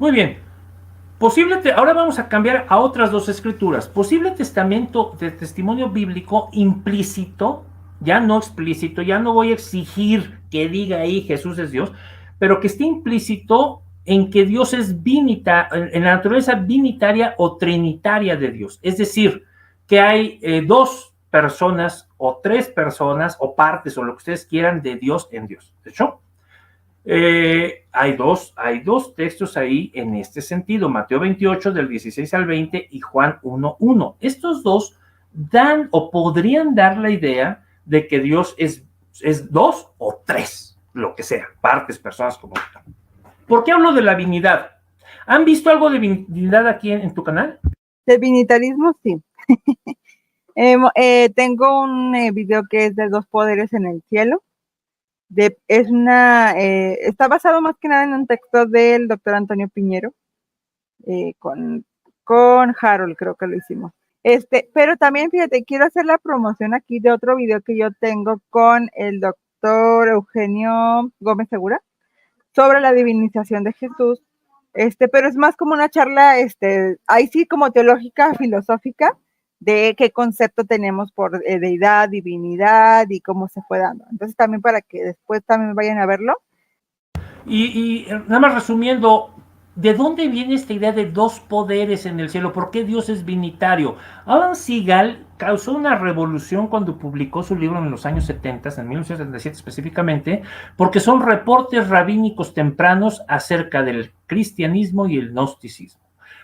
Muy bien. Ahora vamos a cambiar a otras dos escrituras. Posible testamento de testimonio bíblico implícito, ya no explícito, ya no voy a exigir que diga ahí Jesús es Dios, pero que esté implícito en que Dios es en la naturaleza binitaria o trinitaria de Dios. Es decir, que hay dos personas o tres personas o partes o lo que ustedes quieran de Dios en Dios. ¿De hecho? Hay dos textos ahí en este sentido, Mateo 28 del 16 al 20 y Juan 1:1. Estos dos dan o podrían dar la idea de que Dios es dos o tres, lo que sea, partes, personas como tal. ¿Por qué hablo de la divinidad? ¿Han visto algo de divinidad aquí en tu canal? De binitarismo, sí. Tengo un video que es de dos poderes en el cielo. Está basado más que nada en un texto del doctor Antonio Piñero, con Harold, creo que lo hicimos. Pero también, fíjate, quiero hacer la promoción aquí de otro video que yo tengo con el doctor Eugenio Gómez Segura sobre la divinización de Jesús, pero es más como una charla, ahí sí como teológica, filosófica, de qué concepto tenemos por deidad, divinidad y cómo se fue dando. Entonces también para que después también vayan a verlo. Y nada más resumiendo, ¿de dónde viene esta idea de dos poderes en el cielo? ¿Por qué Dios es binitario? Alan Segal causó una revolución cuando publicó su libro en los años 70, en 1977 específicamente, porque son reportes rabínicos tempranos acerca del cristianismo y el gnosticismo.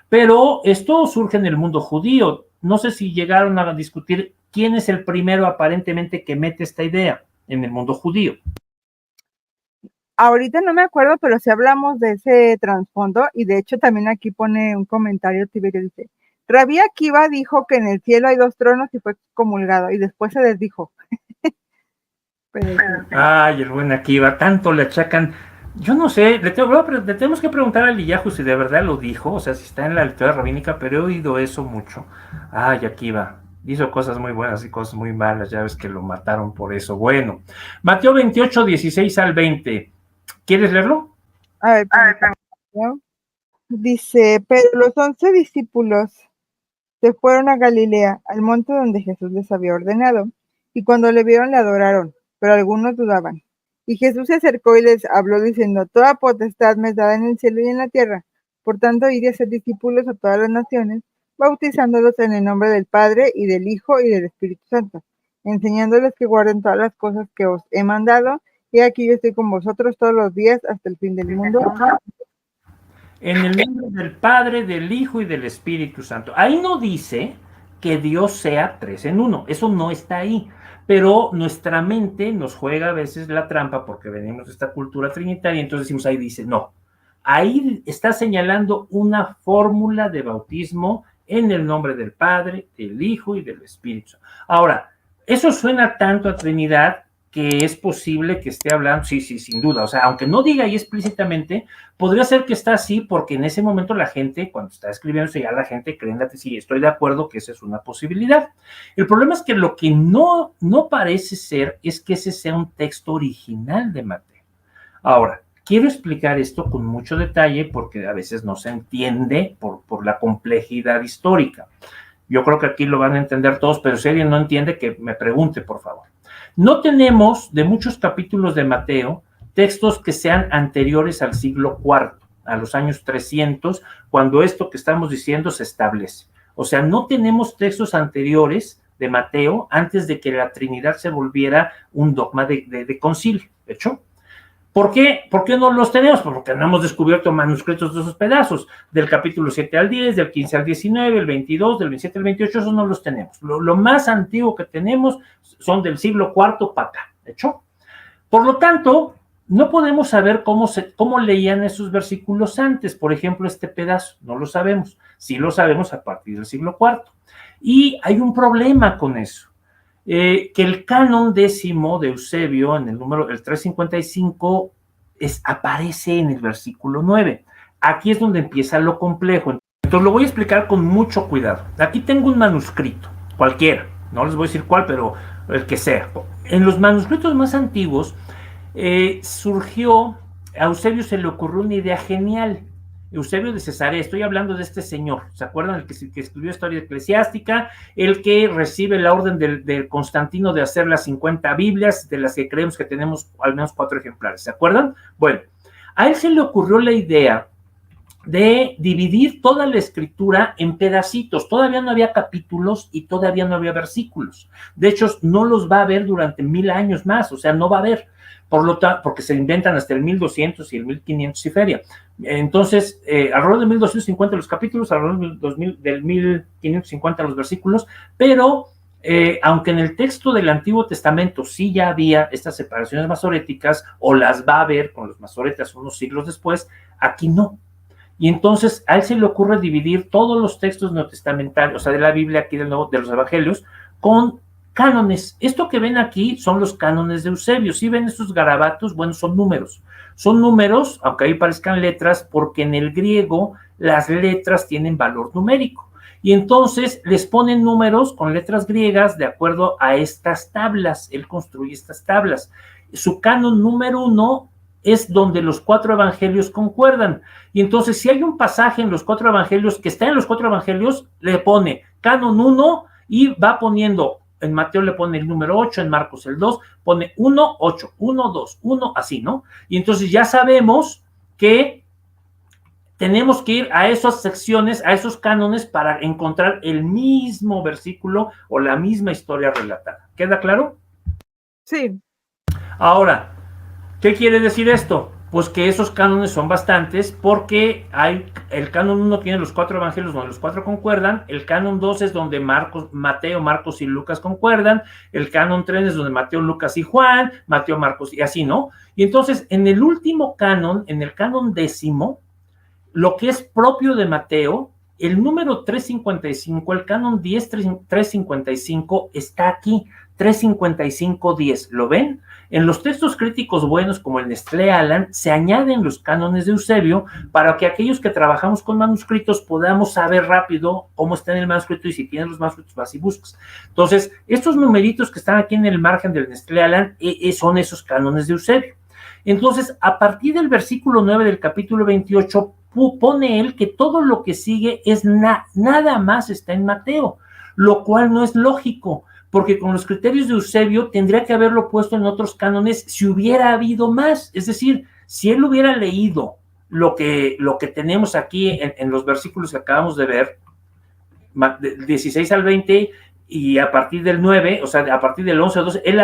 Pero esto surge en el mundo judío. No sé si llegaron a discutir quién es el primero aparentemente que mete esta idea en el mundo judío. Ahorita no me acuerdo, pero sí hablamos de ese trasfondo, y de hecho también aquí pone un comentario Tiberio, dice: Rabí Akiva dijo que en el cielo hay dos tronos y fue comulgado, y después se desdijo. Ay, el buen Akiva, tanto le achacan. Yo no sé, le tenemos que preguntar a Eliyahu si de verdad lo dijo, o sea, si está en la lectura rabínica, pero he oído eso mucho. Ay, Akiva, hizo cosas muy buenas y cosas muy malas, ya ves que lo mataron por eso. Bueno, Mateo 28, 16 al 20. ¿Quieres leerlo? A ver, ¿no? Dice: pero los 11 discípulos se fueron a Galilea, al monte donde Jesús les había ordenado, y cuando le vieron le adoraron, pero algunos dudaban. Y Jesús se acercó y les habló diciendo: toda potestad me es dada en el cielo y en la tierra. Por tanto, id y hacer discípulos a todas las naciones, bautizándolos en el nombre del Padre, y del Hijo, y del Espíritu Santo, enseñándoles que guarden todas las cosas que os he mandado, y aquí yo estoy con vosotros todos los días hasta el fin del mundo. En el nombre del Padre, del Hijo y del Espíritu Santo. Ahí no dice que Dios sea tres en uno, eso no está ahí. Pero nuestra mente nos juega a veces la trampa porque venimos de esta cultura trinitaria, entonces decimos, ahí dice, no. Ahí está señalando una fórmula de bautismo en el nombre del Padre, del Hijo y del Espíritu Santo. Ahora, eso suena tanto a Trinidad que es posible que esté hablando, sí, sin duda, o sea, aunque no diga ahí explícitamente, podría ser que está así porque en ese momento la gente, cuando está escribiendo, ya la gente cree, sí, estoy de acuerdo que esa es una posibilidad. El problema es que lo que no parece ser es que ese sea un texto original de Mateo. Ahora, quiero explicar esto con mucho detalle porque a veces no se entiende por la complejidad histórica. Yo creo que aquí lo van a entender todos, pero si alguien no entiende, que me pregunte, por favor. No tenemos de muchos capítulos de Mateo textos que sean anteriores al siglo IV, a los años 300, cuando esto que estamos diciendo se establece. O sea, no tenemos textos anteriores de Mateo antes de que la Trinidad se volviera un dogma de concilio. ¿De hecho? ¿Por qué no los tenemos? Porque no hemos descubierto manuscritos de esos pedazos, del capítulo 7 al 10, del 15 al 19, el 22, del 27 al 28, esos no los tenemos. Lo más antiguo que tenemos son del siglo IV para acá, ¿de hecho? Por lo tanto, no podemos saber cómo leían esos versículos antes, por ejemplo, este pedazo, no lo sabemos. Sí lo sabemos a partir del siglo IV. Y hay un problema con eso. Que el canon décimo de Eusebio, en el número el 355, aparece en el versículo 9. Aquí es donde empieza lo complejo. Entonces lo voy a explicar con mucho cuidado. Aquí tengo un manuscrito, cualquiera, no les voy a decir cuál, pero el que sea. En los manuscritos más antiguos a Eusebio se le ocurrió una idea genial. Eusebio de Cesarea, estoy hablando de este señor, ¿se acuerdan? El que escribió Historia Eclesiástica, el que recibe la orden del Constantino de hacer las 50 Biblias, de las que creemos que tenemos al menos 4 ejemplares, ¿se acuerdan? Bueno, a él se le ocurrió la idea de dividir toda la escritura en pedacitos. Todavía no había capítulos y todavía no había versículos. De hecho, no los va a haber durante 1000 años más, o sea, no va a haber. Por lo tanto, porque se inventan hasta el 1200 y el 1500 y feria. Entonces, alrededor de 1250 los capítulos, alrededor del 1550 los versículos, pero aunque en el texto del Antiguo Testamento sí ya había estas separaciones masoréticas, o las va a haber con los masoretas unos siglos después, aquí no. Y entonces a él se le ocurre dividir todos los textos neotestamentarios, o sea, de la Biblia aquí del Nuevo, de los Evangelios, con cánones. Esto que ven aquí son los cánones de Eusebio. Si ven estos garabatos, bueno, son números. Son números, aunque ahí parezcan letras, porque en el griego las letras tienen valor numérico. Y entonces les ponen números con letras griegas de acuerdo a estas tablas. Él construye estas tablas. Su canon número 1 es donde los 4 evangelios concuerdan. Y entonces, si hay un pasaje en los 4 evangelios que está en los 4 evangelios, le pone canon 1 y va poniendo, en Mateo le pone el número 8, en Marcos el 2, pone 1, 8, 1, 2, 1, así, ¿no? Y entonces ya sabemos que tenemos que ir a esas secciones, a esos cánones para encontrar el mismo versículo o la misma historia relatada. ¿Queda claro? Sí. Ahora, ¿qué quiere decir esto? Pues que esos cánones son bastantes porque el canon 1 tiene los 4 evangelios donde los 4 concuerdan, el canon 2 es donde Mateo, Marcos y Lucas concuerdan, el canon 3 es donde Mateo, Lucas y Juan, Mateo, Marcos y así, ¿no? Y entonces en el último canon, en el canon 10º, lo que es propio de Mateo, el número 355, el canon 10-355 está aquí, 355-10, ¿lo ven? En los textos críticos buenos como el Nestlé Aland se añaden los cánones de Eusebio para que aquellos que trabajamos con manuscritos podamos saber rápido cómo está en el manuscrito y si tienes los manuscritos vas y buscas. Entonces, estos numeritos que están aquí en el margen del Nestlé Aland son esos cánones de Eusebio. Entonces, a partir del versículo 9 del capítulo 28, pone él que todo lo que sigue es nada más está en Mateo, lo cual no es lógico, porque con los criterios de Eusebio tendría que haberlo puesto en otros cánones si hubiera habido más. Es decir, si él hubiera leído lo que tenemos aquí en los versículos que acabamos de ver, 16 al 20, y a partir del 9, o sea, a partir del 11 o 12, él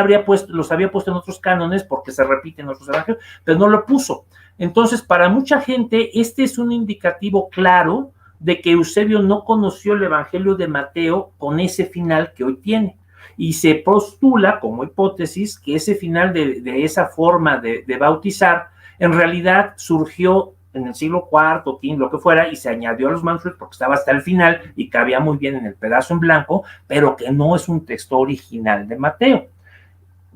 los había puesto en otros cánones porque se repiten otros evangelios, pero no lo puso. Entonces, para mucha gente, este es un indicativo claro de que Eusebio no conoció el evangelio de Mateo con ese final que hoy tiene. Y se postula como hipótesis que ese final de esa forma de bautizar, en realidad surgió en el siglo IV, V, lo que fuera, y se añadió a los manuscritos porque estaba hasta el final y cabía muy bien en el pedazo en blanco, pero que no es un texto original de Mateo.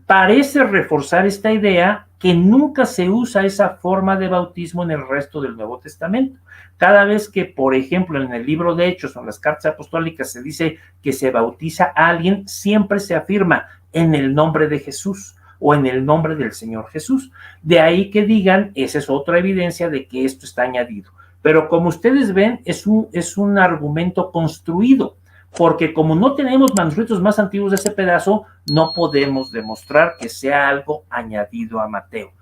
Parece reforzar esta idea que nunca se usa esa forma de bautismo en el resto del Nuevo Testamento. Cada vez que, por ejemplo, en el libro de Hechos o en las cartas apostólicas se dice que se bautiza a alguien, siempre se afirma en el nombre de Jesús o en el nombre del Señor Jesús. De ahí que digan, esa es otra evidencia de que esto está añadido. Pero como ustedes ven, es un argumento construido, porque como no tenemos manuscritos más antiguos de ese pedazo, no podemos demostrar que sea algo añadido a Mateo.